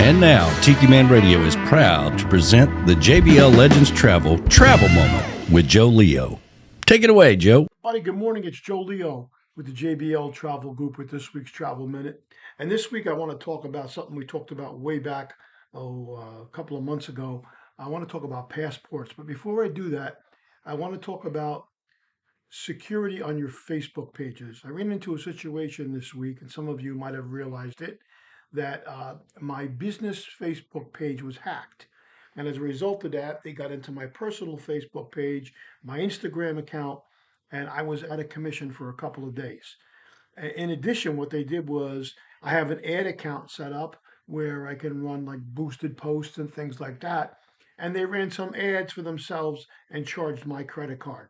And now, Tiki Man Radio is proud to present the JBL Legends Travel Moment with Joe Leo. Take it away, Joe. Buddy, good morning. It's Joe Leo with the JBL Travel Group with this week's Travel Minute. And this week I want to talk about something we talked about way back a couple of months ago. I want to talk about passports. But before I do that, I want to talk about security on your Facebook pages. I ran into a situation this week, and some of you might have realized it, that my business Facebook page was hacked. And as a result of that, they got into my personal Facebook page, my Instagram account, and I was out of commission for a couple of days. In addition, what they did was I have an ad account set up where I can run like boosted posts and things like that. And they ran some ads for themselves and charged my credit card.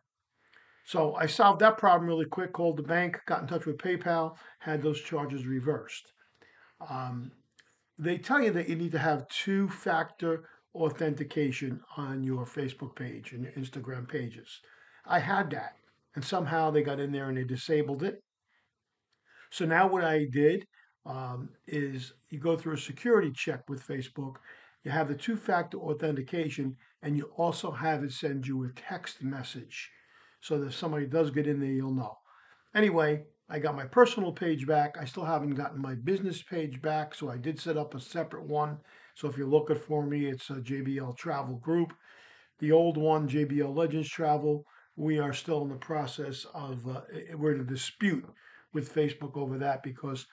So I solved that problem really quick, called the bank, got in touch with PayPal, had those charges reversed. They tell you that you need to have two-factor authentication on your Facebook page and your Instagram pages. I had that, and somehow they got in there and they disabled it. So now what I did is you go through a security check with Facebook. You have the two-factor authentication, and you also have it send you a text message so that if somebody does get in there, you'll know. Anyway, I got my personal page back. I still haven't gotten my business page back, so I did set up a separate one. So if you're looking for me, it's a JBL Travel Group. The old one, JBL Legends Travel, we are still in the process of, we're in a dispute with Facebook over that because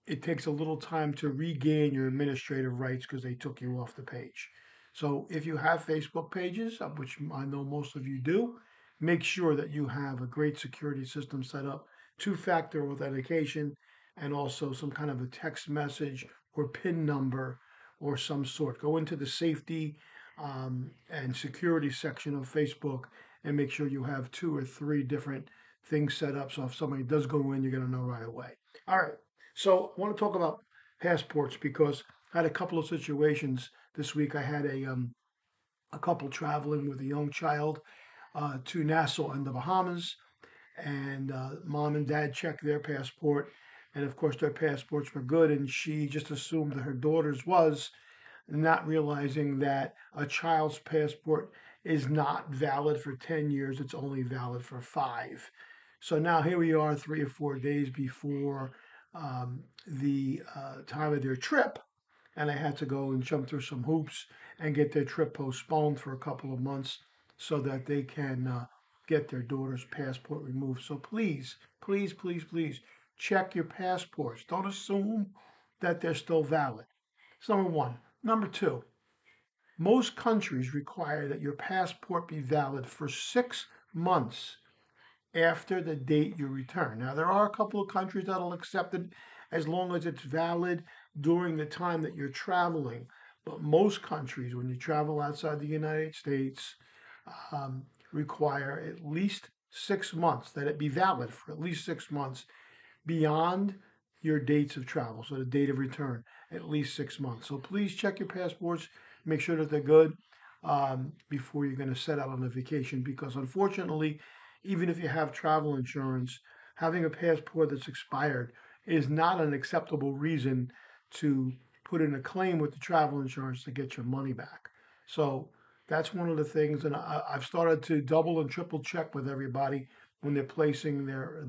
it takes a little time to regain your administrative rights because they took you off the page. So if you have Facebook pages, which I know most of you do, make sure that you have a great security system set up, two-factor authentication, and also some kind of a text message or PIN number or some sort. Go into the safety and security section of Facebook and make sure you have 2 or 3 different things set up. So if somebody does go in, you're going to know right away. All right. So I want to talk about passports because I had a couple of situations this week. I had a couple traveling with a young child to Nassau in the Bahamas. And mom and dad checked their passport, and of course their passports were good, and she just assumed that her daughter's was, not realizing that a child's passport is not valid for 10 years, it's only valid for 5. So now here we are 3 or 4 days before the time of their trip, and I had to go and jump through some hoops and get their trip postponed for a couple of months so that they can get their daughter's passport removed. So please, please, please, please check your passports. Don't assume that they're still valid. That's number one. Number two, most countries require that your passport be valid for 6 months after the date you return. Now, there are a couple of countries that'll accept it as long as it's valid during the time that you're traveling. But most countries, when you travel outside the United States, require at least 6 months, that it be valid for at least 6 months beyond your dates of travel. So the date of return, at least 6 months. So please check your passports, make sure that they're good before you're going to set out on a vacation. Because unfortunately, even if you have travel insurance, having a passport that's expired is not an acceptable reason to put in a claim with the travel insurance to get your money back. So that's one of the things, and I've started to double and triple check with everybody when they're placing their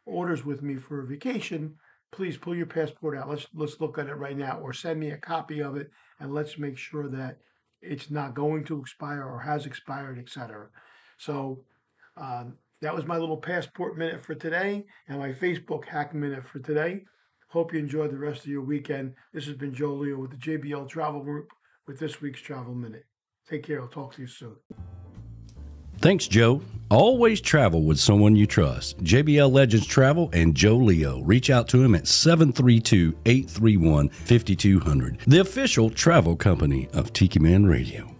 orders with me for a vacation. Please pull your passport out. Let's look at it right now, or send me a copy of it, and let's make sure that it's not going to expire or has expired, etc. So that was my little passport minute for today, and my Facebook hack minute for today. Hope you enjoyed the rest of your weekend. This has been Joe Leo with the JBL Travel Group with this week's Travel Minute. Take care. I'll talk to you soon. Thanks, Joe. Always travel with someone you trust. JBL Legends Travel and Joe Leo. Reach out to him at 732-831-5200. The official travel company of Tiki Man Radio.